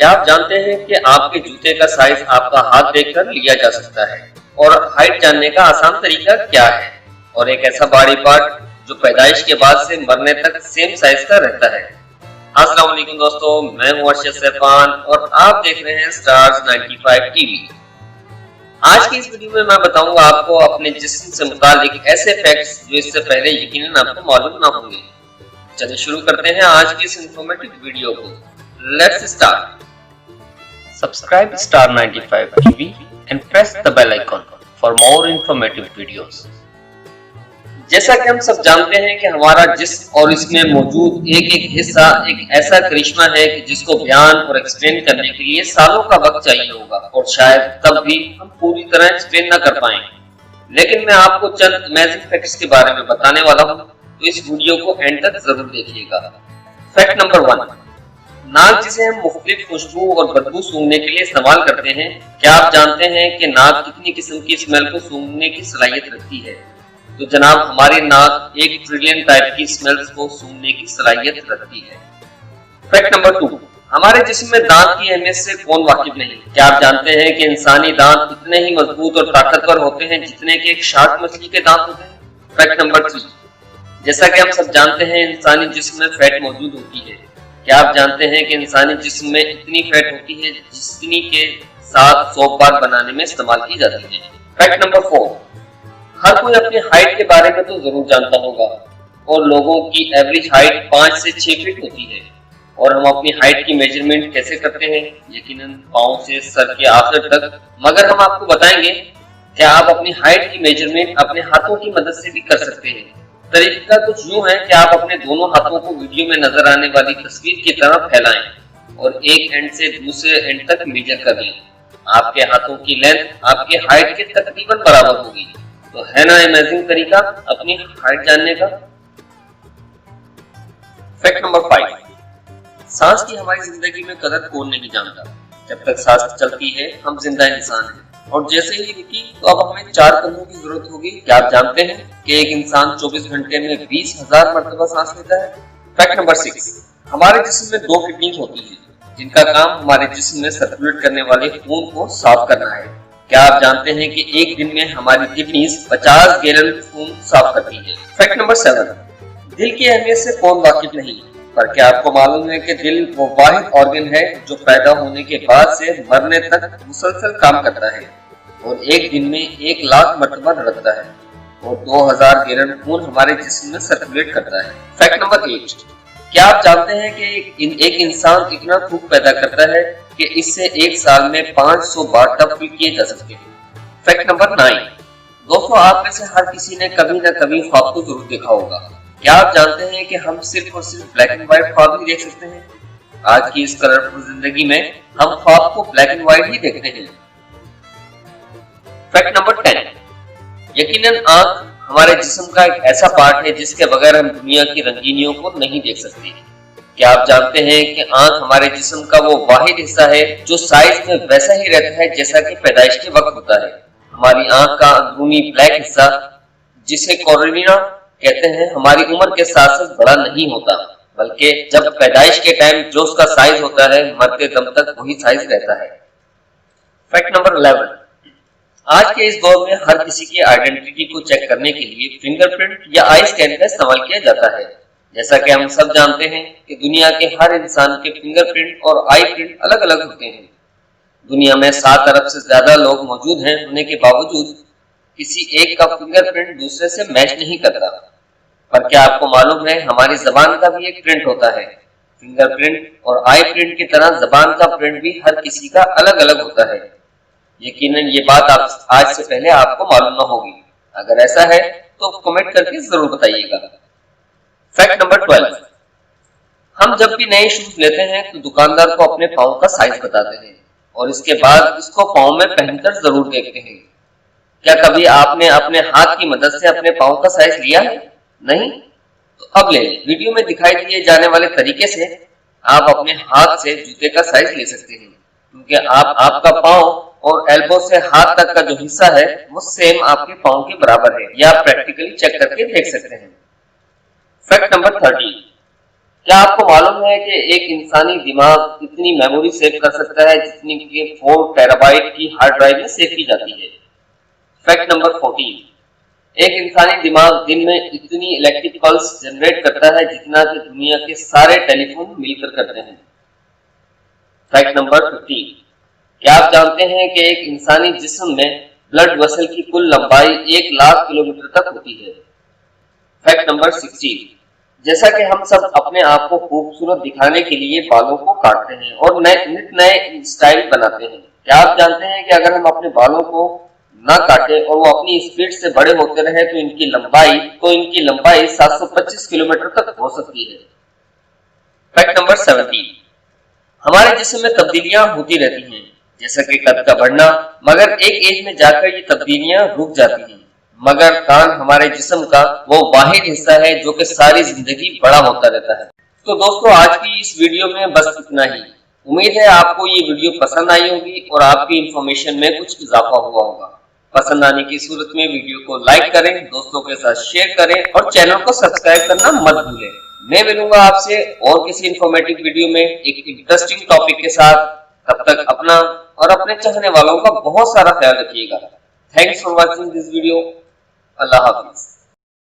کیا آپ جانتے ہیں کہ آپ کے جوتے کا سائز آپ کا ہاتھ دیکھ کر لیا جا سکتا ہے؟ اور ہائٹ جاننے کا آسان طریقہ کیا ہے؟ اور ایک ایسا باڈی پارٹ جو پیدائش کے بعد سے مرنے تک سیم سائز کا رہتا ہے۔ السلام علیکم دوستو، میں ہوں ارشد سیفان اور آپ دیکھ رہے ہیں سٹارز 95 ٹی وی۔ آج کی اس ویڈیو میں بتاؤں گا آپ کو اپنے جسم سے متعلق ایسے فیکٹس جو اس سے پہلے یقیناً آپ کو معلوم نہ ہوں گے۔ چلیے شروع کرتے ہیں آج کی اس انفارمیٹیو ویڈیو کو۔ Let's start. Subscribe Star 95 TV and press the bell icon for more informative videos۔ جیسا کہ ہم سب جانتے ہیں کہ ہمارا جسم اور اس میں موجود ایک ایک حصہ ایک ایسا کرشمہ ہے کہ جس کو بیان اور ایکسپلین کرنے کے لیے سالوں کا وقت چاہیے ہوگا، اور شاید تب بھی ہم پوری طرح ایکسپلین نہ کر پائیں۔ لیکن میں آپ کو چند امیزنگ فیکٹس کے بارے میں بتانے والا ہوں، تو اس ویڈیو کو اینڈ تک ضرور دیکھیے گا۔ فیکٹ نمبر 1، ناک جسے ہم مختلف خوشبو اور بدبو سونگھنے کے لیے استعمال کرتے ہیں۔ کیا آپ جانتے ہیں کہ ناک کتنی قسم کی اسمیل کو سونگھنے کی صلاحیت رکھتی ہے؟ تو جناب ہماری ناک 1 ٹریلین ٹائپ کی اسمیلز کو سونگھنے کی صلاحیت رکھتی ہے۔ فیکٹ نمبر 2، ہمارے جسم میں دانت کی اہمیت سے کون واقف نہیں؟ کیا آپ جانتے ہیں کہ انسانی دانت اتنے ہی مضبوط اور طاقتور ہوتے ہیں جتنے کہ ایک شارک مچھلی کے دانت ہوتے ہیں؟ فیکٹ نمبر 3، جیسا کہ ہم سب جانتے ہیں انسانی جسم میں فیٹ موجود ہوتی ہے۔ کیا آپ جانتے ہیں کہ انسانی جسم میں اتنی فیٹ ہوتی ہے جتنی کے ساتھ سوپ بار بنانے میں استعمال کی جاتی ہے؟ فیکٹ نمبر 4، ہر کوئی اپنی ہائٹ کے بارے میں تو ضرور جانتا ہوگا، اور لوگوں کی ایوریج ہائٹ 5 سے 6 فٹ ہوتی ہے۔ اور ہم اپنی ہائٹ کی میجرمنٹ کیسے کرتے ہیں؟ یقیناً پاؤں سے سر کے آخر تک، مگر ہم آپ کو بتائیں گے کہ آپ اپنی ہائٹ کی میجرمنٹ اپنے ہاتھوں کی مدد سے بھی کر سکتے ہیں۔ طریقہ کچھ یوں ہے کہ آپ اپنے دونوں ہاتھوں کو ویڈیو میں نظر آنے والی تصویر کی طرح پھیلائیں اور ایک اینڈ سے دوسرے اینڈ تک میجر کر لیں۔ آپ کے ہاتھوں کی لینتھ آپ کے ہائٹ کے تقریباً برابر ہوگی۔ تو ہے نا امیزنگ طریقہ اپنی ہائٹ جاننے کا۔ فیکٹ نمبر 5، سانس کی ہماری زندگی میں قدر کون نہیں جانتا۔ جب تک سانس چلتی ہے ہم زندہ انسان ہیں، اور جیسے ہی رکی تو اب ہمیں 4 قدموں کی ضرورت ہوگی۔ کیا آپ جانتے ہیں کہ ایک انسان 24 گھنٹے میں 20,000 مرتبہ سانس لیتا ہے؟ فیکٹ نمبر 6، ہمارے جسم میں 2 کڈنیز ہوتی ہیں جن کا کام ہمارے جسم میں سرکولیٹ کرنے والے خون کو صاف کرنا ہے۔ کیا آپ جانتے ہیں کہ ایک دن میں ہماری کڈنیز 50 گیلن خون صاف کرتی ہے؟ فیکٹ نمبر 7، دل کی اہمیت سے کون واقف نہیں؟ پر کیا آپ کو معلوم ہے کہ دل وہ واحد آرگن ہے جو پیدا ہونے کے بعد سے مرنے تک مسلسل کام کرتا ہے، اور ایک دن میں 1,00,000 مرتبہ دھڑکتا ہے، اور 2,000 گیلن خون ہمارے جسم میں سرکولیٹ کرتا ہے۔ فیکٹ نمبر 8، کیا آپ جانتے ہیں کہ ایک انسان اتنا تھوک پیدا کرتا ہے کہ اس سے ایک سال میں 500 بار ٹفل کیے جا سکتے ہیں؟ فیکٹ نمبر 9، دوستو آپ میں سے ہر کسی نے کبھی نہ کبھی خواب کو ضرور دیکھا ہوگا۔ کیا آپ جانتے ہیں کہ ہم صرف اور صرف بلیک اینڈ وائٹ خواب ہی دیکھ سکتے ہیں؟ آج کی اس کلرفل زندگی میں ہم خواب کو بلیک اینڈ وائٹ ہی دیکھتے ہیں۔ فیکٹ نمبر 10، یقیناً آنکھ ہمارے جسم کا ایک ایسا پارٹ ہے جس کے بغیر ہم دنیا کی رنگینیوں کو نہیں دیکھ سکتے۔ کیا آپ جانتے ہیں کہ آنکھ ہمارے جسم کا وہ واحد حصہ ہے جو سائز میں ویسا ہی رہتا ہے جیسا کہ پیدائش کے وقت ہوتا ہے؟ ہماری آنکھ کا اندرونی بلیک حصہ جسے کورنیا کہتے ہیں ہماری عمر کے ساتھ ساتھ بڑا نہیں ہوتا، بلکہ جب پیدائش کے ٹائم جو اس کا سائز ہوتا ہے مرتے دم تک وہی سائز رہتا ہے۔ فیکٹ نمبر 11، آج کے اس دور میں ہر کسی کی آئیڈینٹی کو چیک کرنے کے لیے فنگر پرنٹ یا آئی اسکین کا استعمال کیا جاتا ہے۔ جیسا کہ ہم سب جانتے ہیں کہ دنیا کے ہر انسان کے فنگر پرنٹ اور آئی پرنٹ الگ الگ ہوتے ہیں۔ دنیا میں 7 ارب سے زیادہ لوگ موجود ہیں، ہونے کے باوجود کسی ایک کا فنگر پرنٹ دوسرے سے میچ نہیں کرتا۔ پر کیا آپ کو معلوم ہے ہماری زبان کا بھی ایک پرنٹ ہوتا ہے؟ فنگر پرنٹ اور آئی پرنٹ کی طرح زبان کا پرنٹ بھی ہر کسی کا الگ الگ ہوتا ہے۔ یقیناً یہ بات آج سے پہلے آپ کو معلوم نہ ہوگی۔ اگر ایسا ہے تو کمنٹ کر کے ضرور بتائیے گا۔ فیکٹ نمبر 12، ہم جب بھی نئے شوز لیتے ہیں تو دکاندار کو اپنے پاؤں کا سائز بتاتے ہیں، اور اس کے بعد اس کو پاؤں میں پہن کر ضرور دیکھتے ہیں۔ کیا کبھی آپ نے اپنے ہاتھ کی مدد سے اپنے پاؤں کا سائز لیا ہے؟ نہیں؟ تو اب لے لیں۔ ویڈیو میں دکھائی دیے جانے والے طریقے سے آپ اپنے ہاتھ سے جوتے کا سائز لے سکتے ہیں، کیونکہ آپ کا پاؤں اور ایلبو سے ہاتھ تک کا جو حصہ ہے وہ سیم آپ کے پاؤں کے برابر ہے، یا آپ پریکٹیکلی چیک کر کے دیکھ سکتے ہیں۔ فیکٹ نمبر 13، کیا آپ کو معلوم ہے کہ ایک انسانی دماغ اتنی میموری سیو کر سکتا ہے جتنی کہ 4 ٹیرابائٹ کی ہارڈ ڈرائیو میں سیو کی جاتی ہے؟ فیکٹ نمبر 14، ایک انسانی دماغ دن میں اتنی الیکٹرک پلس جنریٹ کرتا ہے جتنا کہ دنیا کے سارے ٹیلی فون مل کر کرتے ہیں۔ فیکٹ نمبر 15، کیا آپ جانتے ہیں کہ ایک انسانی جسم میں بلڈ ویسل کی کل لمبائی 1,00,000 کلومیٹر تک ہوتی ہے؟ فیکٹ نمبر 16، جیسا کہ ہم سب اپنے آپ کو خوبصورت دکھانے کے لیے بالوں کو کاٹتے ہیں اور نئے اسٹائل بناتے ہیں، کیا آپ جانتے ہیں کہ اگر ہم اپنے بالوں کو نہ کاٹے اور وہ اپنی اسپیڈ سے بڑے ہوتے رہے تو ان کی لمبائی 725 کلومیٹر تک ہو سکتی ہے۔ فیکٹ نمبر 17، ہمارے جسم میں تبدیلیاں ہوتی رہتی ہیں جیسا کہ قد کا بڑھنا، مگر ایک ایج میں جا کر یہ تبدیلیاں رک جاتی ہیں، مگر کان ہمارے جسم کا وہ واحد حصہ ہے جو کہ ساری زندگی بڑا ہوتا رہتا ہے۔ تو دوستو آج کی اس ویڈیو میں بس اتنا ہی، امید ہے آپ کو یہ ویڈیو پسند آئی ہوگی اور آپ کی انفارمیشن میں کچھ اضافہ ہوا ہوگا۔ پسند آنے کی صورت میں ویڈیو کو لائک کریں، دوستوں کے ساتھ شیئر کریں اور چینل کو سبسکرائب کرنا مت بھولیں۔ میں ملوں گا آپ سے اور کسی انفارمیٹیو ویڈیو میں ایک انٹرسٹنگ ٹاپک کے ساتھ۔ تب تک اپنا اور اپنے چاہنے والوں کا بہت سارا خیال رکھیے گا۔ Thanks for watching this video. اللہ حافظ۔